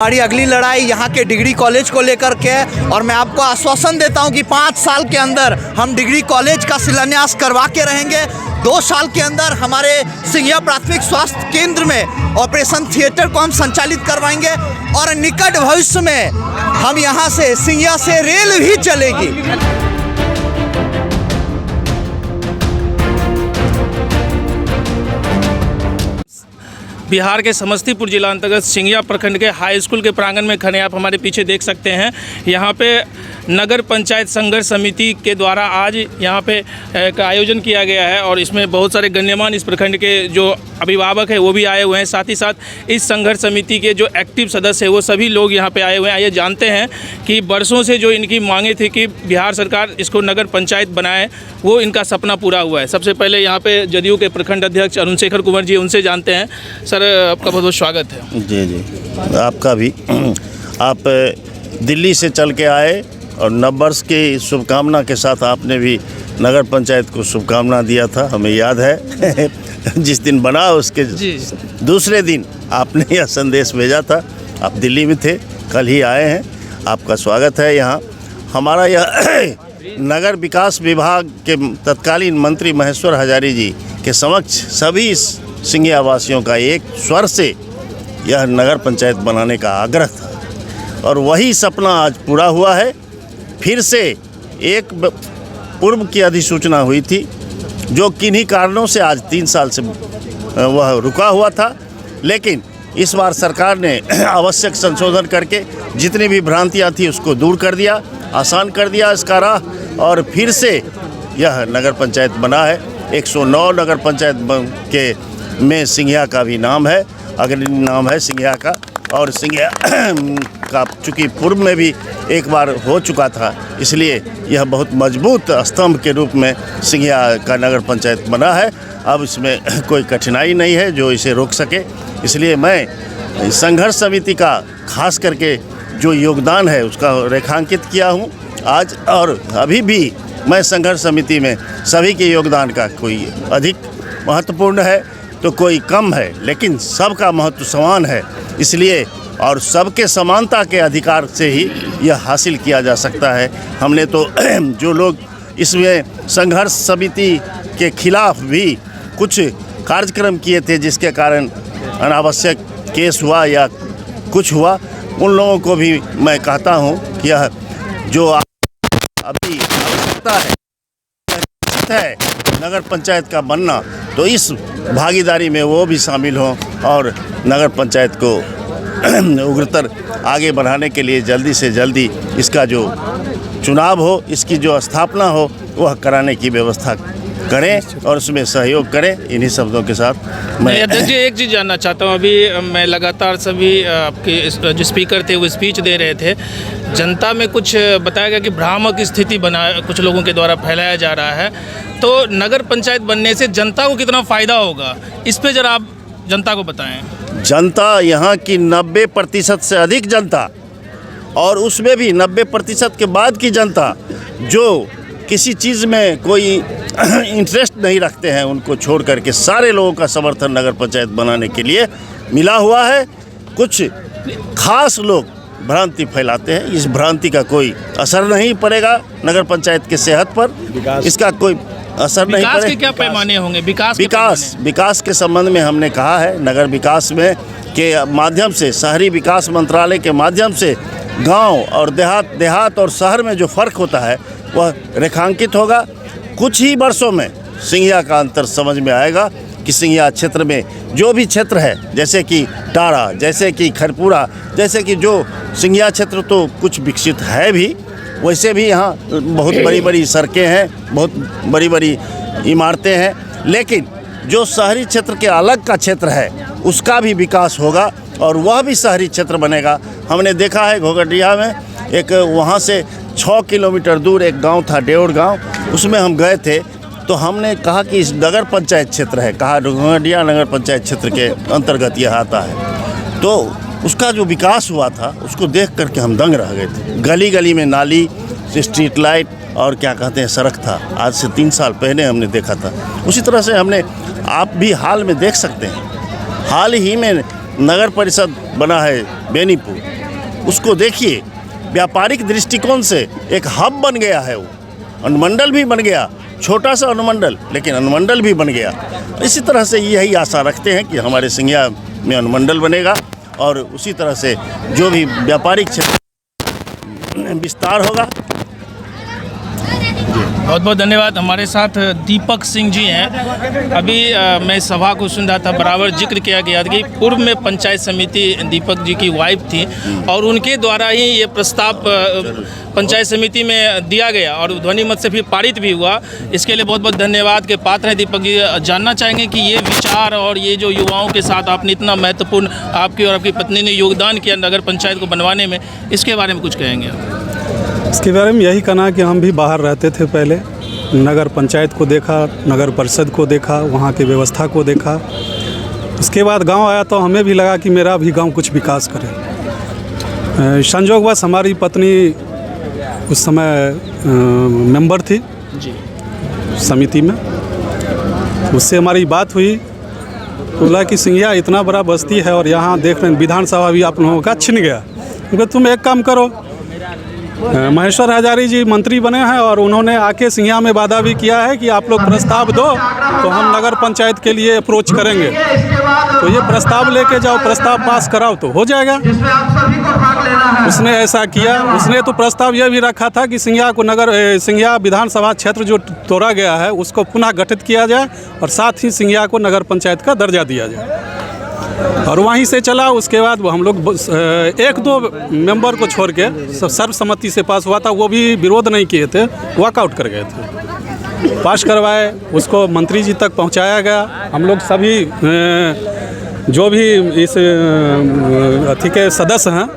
हमारी अगली लड़ाई यहाँ के डिग्री कॉलेज को लेकर के है और मैं आपको आश्वासन देता हूँ कि 5 साल के अंदर हम डिग्री कॉलेज का शिलान्यास करवा के रहेंगे। 2 साल के अंदर हमारे सिंघिया प्राथमिक स्वास्थ्य केंद्र में ऑपरेशन थिएटर को हम संचालित करवाएंगे और निकट भविष्य में हम यहाँ से सिंघिया से रेल भी चलेगी। बिहार के समस्तीपुर जिला अंतर्गत सिंघिया प्रखंड के हाई स्कूल के प्रांगण में खड़े आप हमारे पीछे देख सकते हैं। यहाँ पे नगर पंचायत संघर्ष समिति के द्वारा आज यहाँ पे एक आयोजन किया गया है और इसमें बहुत सारे गण्यमान्य इस प्रखंड के जो अभिभावक हैं वो भी आए हुए हैं। साथ ही साथ इस संघर्ष समिति के जो एक्टिव सदस्य हैं वो सभी लोग यहाँ पे आए हुए हैं। आइए जानते हैं कि वर्षों से जो इनकी मांगे थी कि बिहार सरकार इसको नगर पंचायत बनाए, वो इनका सपना पूरा हुआ है। सबसे पहले यहाँ पे जदयू के प्रखंड अध्यक्ष अरुण शेखर कुंवर जी, उनसे जानते हैं। सर, आपका बहुत बहुत स्वागत है। जी, आपका भी। आप दिल्ली से चल के आए और नववर्ष की शुभकामना के साथ आपने भी नगर पंचायत को शुभकामना दिया था, हमें याद है। जिस दिन बना उसके दूसरे दिन आपने यह संदेश भेजा था। आप दिल्ली में थे, कल ही आए हैं। आपका स्वागत है यहाँ। हमारा यह नगर विकास विभाग के तत्कालीन मंत्री महेश्वर हजारी जी के समक्ष सभी सिंघिया वासियों का एक स्वर से यह नगर पंचायत बनाने का आग्रह था और वही सपना आज पूरा हुआ है। फिर से एक पूर्व की अधिसूचना हुई थी जो किन्हीं कारणों से आज 3 साल से वह रुका हुआ था, लेकिन इस बार सरकार ने आवश्यक संशोधन करके जितनी भी भ्रांतियां थी उसको दूर कर दिया, आसान कर दिया इसका राह और फिर से यह नगर पंचायत बना है। 109 नगर पंचायत के में सिंघिया का भी नाम है, अग्रणी नाम है सिंघिया का। और सिंघिया का चूँकि पूर्व में भी एक बार हो चुका था, इसलिए यह बहुत मजबूत स्तंभ के रूप में सिंघिया का नगर पंचायत बना है। अब इसमें कोई कठिनाई नहीं है जो इसे रोक सके। इसलिए मैं संघर्ष समिति का खास करके जो योगदान है उसका रेखांकित किया हूँ आज, और अभी भी मैं संघर्ष समिति में सभी के योगदान का कोई अधिक महत्वपूर्ण है तो कोई कम है, लेकिन सबका महत्व समान है। इसलिए और सबके समानता के अधिकार से ही यह हासिल किया जा सकता है। हमने तो जो लोग इसमें संघर्ष समिति के खिलाफ भी कुछ कार्यक्रम किए थे जिसके कारण अनावश्यक केस हुआ या कुछ हुआ, उन लोगों को भी मैं कहता हूँ कि यह जो अभी आवश्यकता है नगर पंचायत का बनना, तो इस भागीदारी में वो भी शामिल हों और नगर पंचायत को उग्रतर आगे बढ़ाने के लिए जल्दी से जल्दी इसका जो चुनाव हो, इसकी जो स्थापना हो, वह कराने की व्यवस्था करें और उसमें सहयोग करें। इन्हीं शब्दों के साथ मैं अध्यक्ष जी एक चीज़ जानना चाहता हूँ। अभी मैं लगातार सभी आपके जो स्पीकर थे वो स्पीच दे रहे थे। जनता में कुछ बताया गया कि भ्रामक स्थिति बना कुछ लोगों के द्वारा फैलाया जा रहा है, तो नगर पंचायत बनने से जनता को कितना फ़ायदा होगा, इस पर ज़रा आप जनता को बताएं। जनता यहाँ की 90% से अधिक जनता, और उसमें भी 90% के बाद की जनता जो किसी चीज़ में कोई इंटरेस्ट नहीं रखते हैं, उनको छोड़ करके सारे लोगों का समर्थन नगर पंचायत बनाने के लिए मिला हुआ है। कुछ खास लोग भ्रांति फैलाते हैं, इस भ्रांति का कोई असर नहीं पड़ेगा नगर पंचायत के सेहत पर, इसका कोई असर नहीं पड़ेगा। विकास के क्या पैमाने होंगे? विकास के संबंध में हमने कहा है, नगर विकास में के माध्यम से, शहरी विकास मंत्रालय के माध्यम से गांव और देहात और शहर में जो फ़र्क होता है वह रेखांकित होगा। कुछ ही वर्षों में सिंघिया का अंतर समझ में आएगा कि सिंघिया क्षेत्र में जो भी क्षेत्र है, जैसे कि टाड़ा, जैसे कि खरपुरा, जैसे कि जो सिंघिया क्षेत्र तो कुछ विकसित है भी, वैसे भी यहाँ बहुत बड़ी बड़ी सड़कें हैं, बहुत बड़ी बड़ी इमारतें हैं, लेकिन जो शहरी क्षेत्र के अलग का क्षेत्र है उसका भी विकास होगा और वह भी शहरी क्षेत्र बनेगा। हमने देखा है घोघडिया में एक वहाँ से 6 किलोमीटर दूर एक गांव था, डेवढ़ गांव, उसमें हम गए थे तो हमने कहा कि इस नगर पंचायत क्षेत्र है, कहा घोघडिया नगर पंचायत क्षेत्र के अंतर्गत यह आता है। तो उसका जो विकास हुआ था उसको देख करके हम दंग रह गए थे। गली गली में नाली, स्ट्रीट लाइट और क्या कहते हैं सड़क था। आज से 3 साल पहले हमने देखा था। उसी तरह से हमने आप भी हाल में देख सकते हैं, हाल ही में नगर परिषद बना है बेनीपुर, उसको देखिए, व्यापारिक दृष्टिकोण से एक हब बन गया है। वो अनुमंडल भी बन गया, छोटा सा अनुमंडल, लेकिन अनुमंडल भी बन गया। इसी तरह से यही आशा रखते हैं कि हमारे सिंघिया में अनुमंडल बनेगा और उसी तरह से जो भी व्यापारिक क्षेत्र विस्तार होगा। बहुत बहुत धन्यवाद। हमारे साथ दीपक सिंह जी हैं। अभी मैं सभा को सुन रहा था, बराबर जिक्र किया गया कि पूर्व में पंचायत समिति दीपक जी की वाइफ थी और उनके द्वारा ही ये प्रस्ताव पंचायत समिति में दिया गया और ध्वनि मत से फिर पारित भी हुआ। इसके लिए बहुत बहुत धन्यवाद के पात्र हैं दीपक जी। जानना चाहेंगे कि ये विचार और ये जो युवाओं के साथ आपने इतना महत्वपूर्ण, आपकी और आपकी पत्नी ने योगदान किया नगर पंचायत को बनवाने में, इसके बारे में कुछ कहेंगे? इसके बारे में यही कहना कि हम भी बाहर रहते थे पहले, नगर पंचायत को देखा, नगर परिषद को देखा, वहाँ की व्यवस्था को देखा। उसके बाद गांव आया तो हमें भी लगा कि मेरा भी गांव कुछ विकास करे। संयोगवश हमारी पत्नी उस समय मेंबर थी जी समिति में, उससे हमारी बात हुई। बोला कि सिंघिया इतना बड़ा बस्ती है और यहाँ देख रहे हैं विधानसभा भी आप लोगों का छिन गया, क्योंकि तुम एक काम करो, महेश्वर हजारी जी मंत्री बने हैं और उन्होंने आके सिंघिया में वादा भी किया है कि आप लोग प्रस्ताव दो तो हम नगर पंचायत के लिए अप्रोच करेंगे। तो ये प्रस्ताव लेके जाओ, प्रस्ताव पास कराओ तो हो जाएगा। उसने ऐसा किया। उसने तो प्रस्ताव ये भी रखा था कि सिंघिया विधानसभा क्षेत्र जो तोड़ा गया है उसको पुनः गठित किया जाए और साथ ही सिंघिया को नगर पंचायत का दर्जा दिया जाए। और वहीं से चला। उसके बाद हम लोग एक दो मेंबर को छोड़ के सर्वसम्मति से पास हुआ था, वो भी विरोध नहीं किए थे, वॉकआउट कर गए थे। पास करवाए, उसको मंत्री जी तक पहुंचाया गया। हम लोग सभी जो भी इस अथी के सदस्य हैं,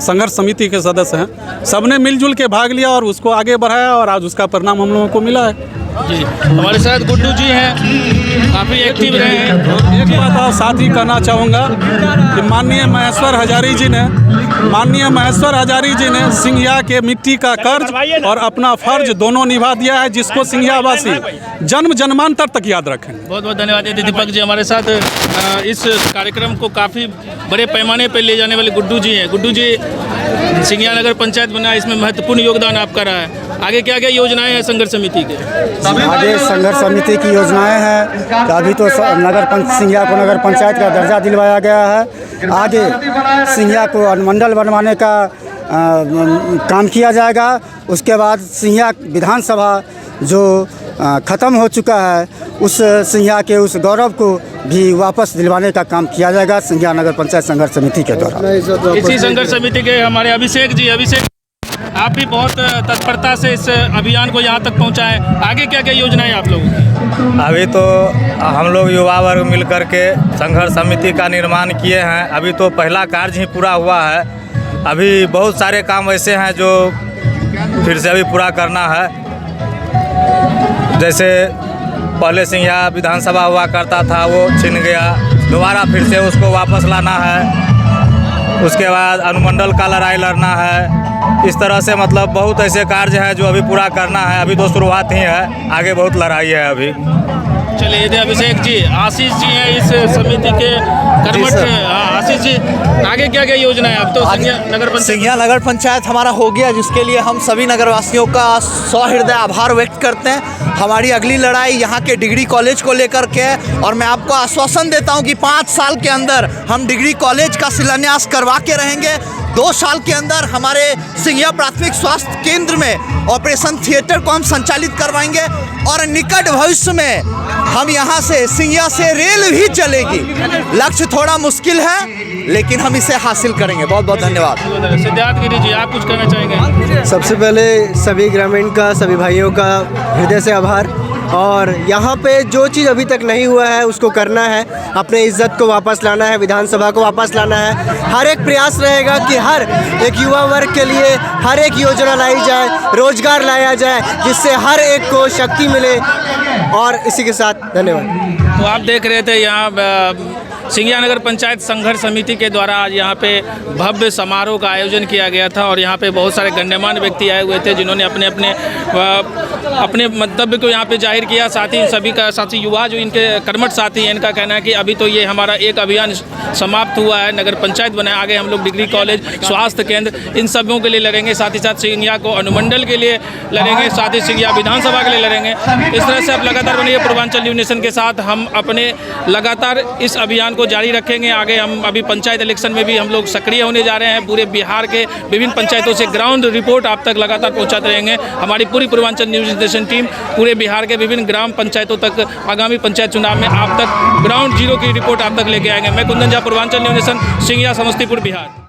संघर्ष समिति के सदस्य हैं, सबने मिलजुल के भाग लिया और उसको आगे बढ़ाया और आज उसका परिणाम हम लोगों को मिला है। जी, हमारे साथ गुड्डू जी हैं, काफ़ी एक्टिव रहे हैं। एक बात और साथ ही कहना चाहूँगा कि माननीय महेश्वर हजारी जी ने सिंघिया के मिट्टी का कर्ज और अपना फर्ज दोनों निभा दिया है, जिसको सिंघियावासी जन्म जन्मांतर तक याद रखेंगे। बहुत बहुत धन्यवाद दीपक जी। हमारे साथ इस कार्यक्रम को काफ़ी बड़े पैमाने पर ले जाने वाले गुड्डू जी हैं। गुड्डू जी, सिंघिया नगर पंचायत बना, इसमें महत्वपूर्ण योगदान आपका रहा है। आगे क्या क्या योजनाएं हैं संघर्ष समिति के? आगे संघर्ष समिति की योजनाएं हैं। अभी तो सिंघिया को नगर पंचायत का दर्जा दिलवाया गया है। आगे सिंघिया को अनुमंडल बनवाने का काम किया जाएगा। उसके बाद सिंघिया विधानसभा जो ख़त्म हो चुका है, उस सिंघिया के उस गौरव को भी वापस दिलवाने का काम किया जाएगा सिंघिया नगर पंचायत संघर्ष समिति के द्वारा। इसी संघर्ष समिति के हमारे अभिषेक जी, आप भी बहुत तत्परता से इस अभियान को यहाँ तक पहुँचाएं। आगे क्या क्या योजनाएं आप लोगों की? अभी तो हम लोग युवा वर्ग मिल कर के संघर्ष समिति का निर्माण किए हैं। अभी तो पहला कार्य ही पूरा हुआ है। अभी बहुत सारे काम ऐसे हैं जो फिर से अभी पूरा करना है। जैसे पहले सिंघिया विधानसभा हुआ करता था, वो छिन गया, दोबारा फिर से उसको वापस लाना है। उसके बाद अनुमंडल का लड़ाई लड़ना है। इस तरह से मतलब बहुत ऐसे कार्य हैं जो अभी पूरा करना है। अभी तो शुरुआत ही है, आगे बहुत लड़ाई है अभी। चलिए, ये अभिषेक जी, आशीष जी हैं इस समिति के कर्मठ। आशीष जी, आगे क्या क्या योजना है? अब तो सिंघिया नगर पंचायत हमारा हो गया, जिसके लिए हम सभी नगरवासियों का सहृदय आभार व्यक्त करते हैं। हमारी अगली लड़ाई यहाँ के डिग्री कॉलेज को लेकर के है और मैं आपको आश्वासन देता हूँ कि 5 साल के अंदर हम डिग्री कॉलेज का शिलान्यास करवा के रहेंगे। 2 साल के अंदर हमारे सिंघिया प्राथमिक स्वास्थ्य केंद्र में ऑपरेशन थिएटर को हम संचालित करवाएंगे और निकट भविष्य में हम यहाँ से सिंघिया से रेल भी चलेगी। लक्ष्य थोड़ा मुश्किल है, लेकिन हम इसे हासिल करेंगे। बहुत बहुत धन्यवाद। सिद्धार्थ गिरी जी, आप कुछ कहना चाहेंगे? सबसे पहले सभी ग्रामीण का, सभी भाइयों का हृदय से आभार। और यहाँ पे जो चीज़ अभी तक नहीं हुआ है उसको करना है, अपने इज्जत को वापस लाना है, विधानसभा को वापस लाना है। हर एक प्रयास रहेगा कि हर एक युवा वर्ग के लिए हर एक योजना लाई जाए, रोजगार लाया जाए, जिससे हर एक को शक्ति मिले। और इसी के साथ धन्यवाद। तो आप देख रहे थे यहाँ सिंघिया नगर पंचायत संघर्ष समिति के द्वारा आज यहाँ पे भव्य समारोह का आयोजन किया गया था और यहाँ पे बहुत सारे गण्यमान्य व्यक्ति आए हुए थे, जिन्होंने अपने अपने अपने मंतव्य को यहाँ पे जाहिर किया। साथ ही सभी का साथी युवा जो इनके कर्मठ साथी हैं, इनका कहना है कि अभी तो ये हमारा एक अभियान समाप्त हुआ है, नगर पंचायत बनाए, आगे हम लोग डिग्री कॉलेज, स्वास्थ्य केंद्र, इन सबों के लिए लड़ेंगे। साथ ही साथ सिंघिया को अनुमंडल के लिए लड़ेंगे, साथ ही सिंघिया विधानसभा के लिए लड़ेंगे। इस तरह से आप लगातार बनिए पूर्वांचल न्यूज़ नेशन के साथ। हम अपने लगातार इस अभियान को जारी रखेंगे। आगे हम अभी पंचायत इलेक्शन में भी हम लोग सक्रिय होने जा रहे हैं। पूरे बिहार के विभिन्न पंचायतों से ग्राउंड रिपोर्ट आप तक लगातार पहुंचाते रहेंगे। हमारी पूरी पूर्वांचल न्यूज़ नेशन टीम पूरे बिहार के विभिन्न ग्राम पंचायतों तक आगामी पंचायत चुनाव में आप तक ग्राउंड जीरो की रिपोर्ट आप तक लेके आएंगे। मैं कुंदन झा, पूर्वांचल न्यूज़ नेशन, सिंघिया, समस्तीपुर, बिहार।